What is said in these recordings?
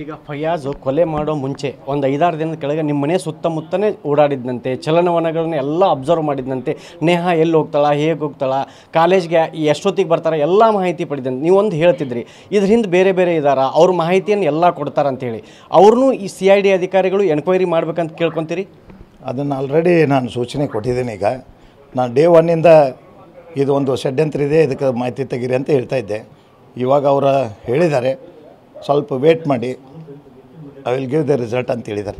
ಈಗ ಫಯಾಜ್ ಕೊಲೆ ಮಾಡೋ ಮುಂಚೆ ಒಂದು 5-6 ದಿನದ ಕೆಳಗೆ ನಿಮ್ಮ ಮನೆ ಸುತ್ತಮುತ್ತನೇ ಓಡಾಡಿದ್ದಂತೆ, ಚಲನವಲನಗಳನ್ನ ಎಲ್ಲ ಅಬ್ಸರ್ವ್ ಮಾಡಿದ್ದಂತೆ, ನೇಹಾ ಎಲ್ಲಿ ಹೋಗ್ತಾಳ, ಹೇಗೆ ಹೋಗ್ತಾಳ, ಕಾಲೇಜ್ಗೆ ಎಷ್ಟೊತ್ತಿಗೆ ಬರ್ತಾರೆ ಎಲ್ಲ ಮಾಹಿತಿ ಪಡೆದಂತೆ ನೀವು ಒಂದು ಹೇಳ್ತಿದ್ರಿ. ಇದ್ರ ಹಿಂದೆ ಬೇರೆ ಬೇರೆ ಇದ್ದಾರ, ಅವ್ರ ಮಾಹಿತಿಯನ್ನು ಎಲ್ಲ ಕೊಡ್ತಾರಂತೇಳಿ ಅವ್ರನ್ನೂ ಈ CID ಅಧಿಕಾರಿಗಳು ಎನ್ಕ್ವೈರಿ ಮಾಡ್ಬೇಕಂತ ಕೇಳ್ಕೊತೀರಿ? ಅದನ್ನು ಆಲ್ರೆಡಿ ನಾನು ಸೂಚನೆ ಕೊಟ್ಟಿದ್ದೀನಿ. ಈಗ ನಾನು ಡೇ 1ಇಂದ ಇದು ಒಂದು ಷಡ್ಯಂತ್ರ ಇದೆ, ಇದಕ್ಕೆ ಮಾಹಿತಿ ತೆಗೀರಿ ಅಂತ ಹೇಳ್ತಾ ಇದ್ದೆ. ಇವಾಗ ಅವರು ಹೇಳಿದ್ದಾರೆ ಸ್ವಲ್ಪ ವೇಟ್ ಮಾಡಿ, I will give the result ಅಂತ ಹೇಳಿದ್ದಾರೆ.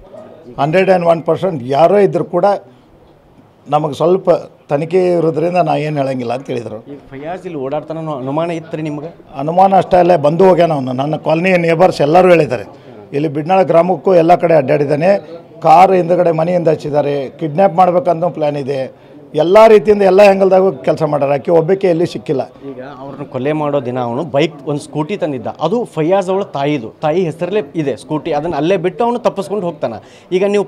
101% ಯಾರೋ ಇದ್ದರೂ ಕೂಡ ನಮಗೆ ಸ್ವಲ್ಪ ತನಿಖೆ ಇರೋದ್ರಿಂದ ನಾ ಏನು ಹೇಳಂಗಿಲ್ಲ ಅಂತ ಹೇಳಿದರು. ಈಗ ಫಯಾಜ್ ಇಲ್ಲಿ ಓಡಾಡ್ತಾನೆ ಅನುಮಾನ ಇತ್ತು ರೀ ನಿಮ್ಗೆ? ಅನುಮಾನ ಅಷ್ಟೇ ಅಲ್ಲೇ ಬಂದು ಹೋಗ್ಯಾನ ಅವನು. ನನ್ನ ಕಾಲನಿಯ ನೇಬರ್ಸ್ ಎಲ್ಲರೂ ಹೇಳಿದ್ದಾರೆ, ಇಲ್ಲಿ ಬಿಡ್ನಾಳ ಗ್ರಾಮಕ್ಕೂ ಎಲ್ಲ ಕಡೆ ಅಡ್ಡಾಡಿದ್ದಾನೆ, ಕಾರು ಹಿಂದುಗಡೆ ಮನೆಯಿಂದ ಹಚ್ಚಿದ್ದಾರೆ, ಕಿಡ್ನ್ಯಾಪ್ ಮಾಡ್ಬೇಕಂತ ಪ್ಲ್ಯಾನ್ ಇದೆ, ಎಲ್ಲ ರೀತಿಯಿಂದ ಎಲ್ಲ ಆ್ಯಂಗಲ್ದಾಗೂ ಕೆಲಸ ಮಾಡ್ಯಾರ. ಆಕೆ ಒಬ್ಬಕ್ಕೆ ಎಲ್ಲಿ ಸಿಕ್ಕಿಲ್ಲ. ಈಗ ಅವ್ರನ್ನ ಕೊಲೆ ಮಾಡೋ ದಿನ ಅವನು ಒಂದು ಸ್ಕೂಟಿ ತಂದಿದ್ದ, ಅದು ಫಯಾಜ್ ಅವಳ ತಾಯಿ ಹೆಸರಲ್ಲೇ ಇದೆ ಸ್ಕೂಟಿ, ಅದನ್ನು ಅಲ್ಲೇ ಬಿಟ್ಟು ಅವನು ತಪ್ಪಿಸ್ಕೊಂಡು ಹೋಗ್ತಾನೆ. ಈಗ ನೀವು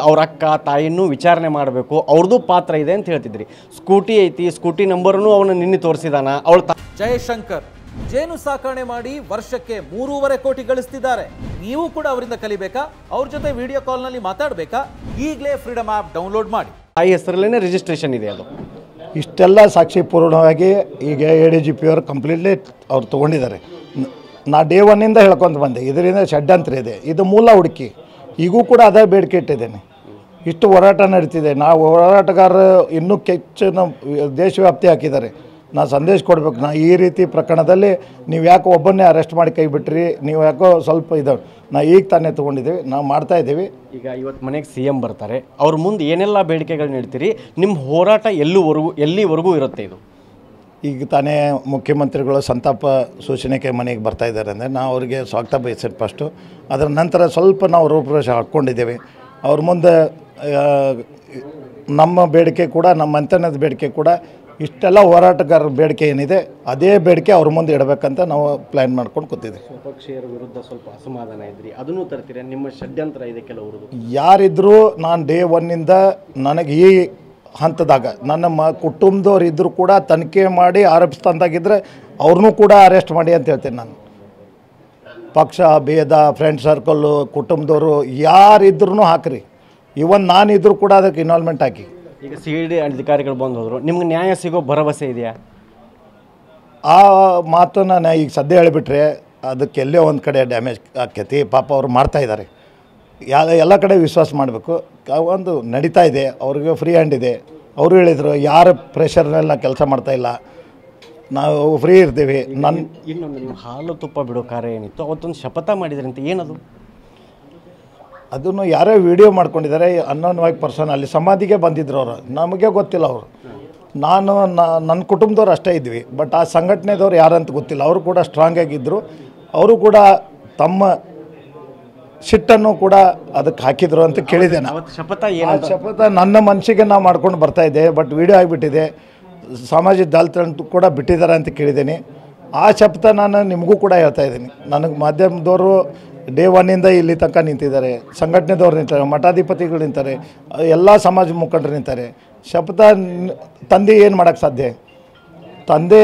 ಅವ್ರ ಅಕ್ಕ ತಾಯಿನೂ ವಿಚಾರಣೆ ಮಾಡಬೇಕು, ಅವ್ರದ್ದು ಪಾತ್ರ ಇದೆ ಅಂತ ಹೇಳ್ತಿದ್ರಿ. ಸ್ಕೂಟಿ ಐತಿ, ಸ್ಕೂಟಿ ನಂಬರ್ನು ಅವನು ನಿನ್ನೆ ತೋರಿಸಿದಾನ. ಅವಳ ಜಯಶಂಕರ್ ಜೇನು ಸಾಕಣೆ ಮಾಡಿ ವರ್ಷಕ್ಕೆ 3.5 ಕೋಟಿ ಗಳಿಸ್ತಿದ್ದಾರೆ. ನೀವು ಕೂಡ ಅವರಿಂದ ಕಲಿಬೇಕಾ? ಅವ್ರ ಜೊತೆ ವಿಡಿಯೋ ಕಾಲ್ನಲ್ಲಿ ಮಾತಾಡಬೇಕಾ? ಈಗಲೇ ಫ್ರೀಡಮ್ ಆ್ಯಪ್ ಡೌನ್ಲೋಡ್ ಮಾಡಿ. ತಾಯಿ ಹೆಸರಲ್ಲೇ ರಿಜಿಸ್ಟ್ರೇಷನ್ ಇದೆ. ಅದು ಇಷ್ಟೆಲ್ಲ ಸಾಕ್ಷಿಪೂರ್ಣವಾಗಿ ಈಗ ADGP ಅವರು ಕಂಪ್ಲೀಟ್ಲಿ ಅವ್ರು ತೊಗೊಂಡಿದ್ದಾರೆ. ನಾ ಡೇ 1ಇಂದ ಹೇಳ್ಕೊಂಡು ಬಂದೆ, ಇದರಿಂದ ಷಡ್ಯಂತ್ರ ಇದೆ, ಇದು ಮೂಲ ಹುಡುಕಿ. ಈಗೂ ಕೂಡ ಅದೇ ಬೇಡಿಕೆ ಇಟ್ಟಿದ್ದೇನೆ. ಇಷ್ಟು ಹೋರಾಟ ನಡೀತಿದೆ, ನಾವು ಹೋರಾಟಗಾರರು ಇನ್ನೂ ಹೆಚ್ಚಿನ ದೇಶವ್ಯಾಪ್ತಿ ಹಾಕಿದ್ದಾರೆ. ನಾ ಸಂದೇಶ ಕೊಡ್ಬೇಕು, ನಾ ಈ ರೀತಿ ಪ್ರಕರಣದಲ್ಲಿ ನೀವು ಯಾಕೆ ಒಬ್ಬನ್ನೇ ಅರೆಸ್ಟ್ ಮಾಡಿ ಕೈ ಬಿಟ್ರಿ, ನೀವು ಯಾಕೋ ಸ್ವಲ್ಪ ಇದಾವೆ, ನಾ ಈಗ ತಾನೇ ತೊಗೊಂಡಿದ್ದೀವಿ, ನಾವು ಮಾಡ್ತಾಯಿದ್ದೀವಿ. ಈಗ ಇವತ್ತು ಮನೆಗೆ CM ಬರ್ತಾರೆ, ಅವ್ರ ಮುಂದೆ ಏನೆಲ್ಲ ಬೇಡಿಕೆಗಳು ನೀಡ್ತೀರಿ? ನಿಮ್ಮ ಹೋರಾಟ ಎಲ್ಲಿವರೆಗೂ ಇರುತ್ತೆ? ಇದು ಈಗ ತಾನೇ ಮುಖ್ಯಮಂತ್ರಿಗಳು ಸಂತಾಪ ಸೂಚನೆಗೆ ಮನೆಗೆ ಬರ್ತಾ ಇದ್ದಾರೆ ಅಂದರೆ ನಾವು ಅವರಿಗೆ ಸ್ವಾಗತ ಬಯಸಿದ ಫಸ್ಟು. ಅದರ ನಂತರ ಸ್ವಲ್ಪ ನಾವು ರೂಪುರೇಷೆ ಹಾಕ್ಕೊಂಡಿದ್ದೇವೆ. ಅವ್ರ ಮುಂದೆ ನಮ್ಮ ಬೇಡಿಕೆ ಕೂಡ, ನಮ್ಮ ಮಂತ್ರಣದ ಬೇಡಿಕೆ ಕೂಡ, ಇಷ್ಟೆಲ್ಲ ಹೋರಾಟಗಾರರ ಬೇಡಿಕೆ ಏನಿದೆ ಅದೇ ಬೇಡಿಕೆ ಅವ್ರ ಮುಂದೆ ಇಡಬೇಕಂತ ನಾವು ಪ್ಲ್ಯಾನ್ ಮಾಡ್ಕೊಂಡು ಕೂತಿದ್ದೀವಿ. ಸ್ವಪಕ್ಷೀಯರ ವಿರುದ್ಧ ಸ್ವಲ್ಪ ಅಸಮಾಧಾನ ಇದ್ರಿ, ಅದನ್ನು ತರ್ತೀರಿ? ನಿಮ್ಮ ಷಡ್ಯಂತ್ರ ಇದೆ ಕೆಲವರು ಯಾರಿದ್ದರೂ ನಾನು ಡೇ 1ಇಂದ ನನಗೆ ಈ ಹಂತದಾಗ ನನ್ನ ಕುಟುಂಬದವ್ರು ಇದ್ದರೂ ಕೂಡ ತನಿಖೆ ಮಾಡಿ ಆರೋಪಿಸ್ತಂತಾಗಿದ್ದರೆ ಅವ್ರನ್ನೂ ಕೂಡ ಅರೆಸ್ಟ್ ಮಾಡಿ ಅಂತ ಹೇಳ್ತೀನಿ. ನಾನು ಪಕ್ಷ ಭೇದ, ಫ್ರೆಂಡ್ ಸರ್ಕಲ್ಲು, ಕುಟುಂಬದವರು ಯಾರಿದ್ರೂ ಹಾಕ್ರಿ, ಇವನ್ ನಾನಿದ್ದರೂ ಕೂಡ ಅದಕ್ಕೆ ಇನ್ವಾಲ್ವ್ಮೆಂಟ್ ಹಾಕಿ. ಈಗ CID ಅಧಿಕಾರಿಗಳು ಬಂದು ಹೋದರು, ನಿಮ್ಗೆ ನ್ಯಾಯ ಸಿಗೋ ಭರವಸೆ ಇದೆಯಾ? ಆ ಮಾತನ್ನು ಈಗ ಸದ್ಯ ಹೇಳಿಬಿಟ್ರೆ ಅದಕ್ಕೆ ಎಲ್ಲೇ ಒಂದು ಕಡೆ ಡ್ಯಾಮೇಜ್ ಆಕೈತಿ. ಪಾಪ ಅವ್ರು ಮಾಡ್ತಾಯಿದ್ದಾರೆ, ಎಲ್ಲ ಕಡೆ ವಿಶ್ವಾಸ ಮಾಡಬೇಕು. ಒಂದು ನಡೀತಾ ಇದೆ, ಅವ್ರಿಗೆ ಫ್ರೀ ಹ್ಯಾಂಡ್ ಇದೆ. ಅವರು ಹೇಳಿದರು ಯಾರ ಪ್ರೆಷರ್ನೆಲ್ಲ ಕೆಲಸ ಮಾಡ್ತಾಯಿಲ್ಲ, ನಾವು ಫ್ರೀ ಇರ್ತೀವಿ. ಇನ್ನೊಂದು ನೀವು ಹಾಲು ತುಪ್ಪ ಬಿಡೋ ಕಾರ್ಯ ಏನಿತ್ತು ಅವತ್ತೊಂದು ಶಪಥ ಮಾಡಿದ್ರಿ ಅಂತ, ಏನದು? ಅದನ್ನು ಯಾರೇ ವಿಡಿಯೋ ಮಾಡ್ಕೊಂಡಿದ್ದಾರೆ, ಅನ್ನೋನ್ವಾಗಿ ಪರ್ಸನ್ ಅಲ್ಲಿ ಸಮಾಧಿಗೆ ಬಂದಿದ್ರು ಅವರು, ನಮಗೆ ಗೊತ್ತಿಲ್ಲ ಅವರು. ನನ್ನ ಕುಟುಂಬದವ್ರು ಅಷ್ಟೇ ಇದ್ವಿ, ಬಟ್ ಆ ಸಂಘಟನೆದವ್ರು ಯಾರಂತ ಗೊತ್ತಿಲ್ಲ. ಅವರು ಕೂಡ ಸ್ಟ್ರಾಂಗ್ ಆಗಿದ್ದರು, ಅವರು ಕೂಡ ತಮ್ಮ ಸಿಟ್ಟನ್ನು ಕೂಡ ಅದಕ್ಕೆ ಹಾಕಿದ್ರು ಅಂತ ಕೇಳಿದೆ. ಶಪಥ ಶಪಥ ನನ್ನ ಮನಸ್ಸಿಗೆ ನಾವು ಮಾಡ್ಕೊಂಡು ಬರ್ತಾಯಿದ್ದೆ, ಬಟ್ ವಿಡಿಯೋ ಆಗಿಬಿಟ್ಟಿದೆ, ಸಾಮಾಜಿಕ ಜಾಲತಾಣ ಕೂಡ ಬಿಟ್ಟಿದ್ದಾರೆ ಅಂತ ಕೇಳಿದ್ದೀನಿ. ಆ ಶಪಥ ನಾನು ನಿಮಗೂ ಕೂಡ ಹೇಳ್ತಾ ಇದ್ದೀನಿ. ನನಗೆ ಮಾಧ್ಯಮದವರು ಡೇ 1ಇಂದ ಇಲ್ಲಿ ತನಕ ನಿಂತಿದ್ದಾರೆ, ಸಂಘಟನೆದವ್ರು ನಿಂತಾರೆ, ಮಠಾಧಿಪತಿಗಳು ನಿಂತಾರೆ, ಎಲ್ಲ ಸಮಾಜ ಮುಖಂಡರು ನಿಂತಾರೆ. ಶಪಥ ತಂದೆ ಏನು ಮಾಡೋಕ್ಕೆ ಸಾಧ್ಯ? ತಂದೆ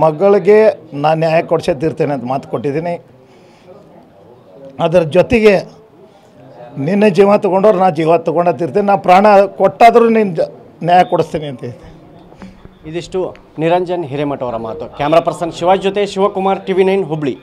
ಮಗಳಿಗೆ ನಾನು ನ್ಯಾಯ ಕೊಡಿಸೇತಿರ್ತೇನೆ ಅಂತ ಮಾತು ಕೊಟ್ಟಿದ್ದೀನಿ. ಅದರ ಜೊತೆಗೆ ನಿನ್ನ ಜೀವ ತೊಗೊಂಡವ್ರು ನಾ ಜೀವ ತೊಗೊಂಡತ್ತಿರ್ತೀನಿ, ನಾ ಪ್ರಾಣ ಕೊಟ್ಟಾದರೂ ನಿನ್ನ ನ್ಯಾಯ ಕೊಡಿಸ್ತೀನಿ ಅಂತ. ಇದಿಷ್ಟು ನಿರಂಜನ್ ಹಿರೇಮಠ ಅವರ ಮಾತು. ಕ್ಯಾಮ್ರಾ ಪರ್ಸನ್ ಶಿವಾಜ್ ಜೊತೆ ಶಿವಕುಮಾರ್, TV9 ಹುಬ್ಳಿ.